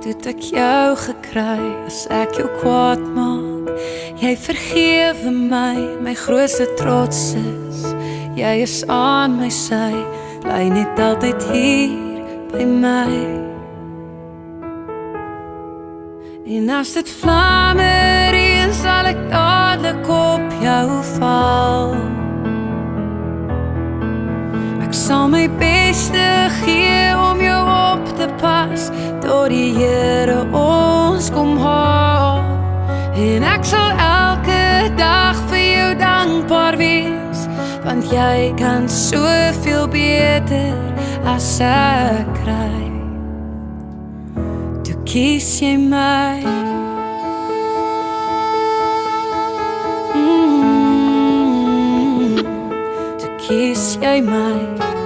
toe het ek jou gekry as ek jou kwaad maak. Jy vergewe my, my grootste trots is. Jy is aan my sy, bly net altyd hier by my. En as dit vlamme reën, sal ek dadelik op jou val. Ek sal my beste gee om jou op te pas, tot die Here ons kom haal. En ek sal elke dag vir jou dankbaar wees, want jy kan soveel beter as ek kry. Toe kies jy my. Toe kies jy my.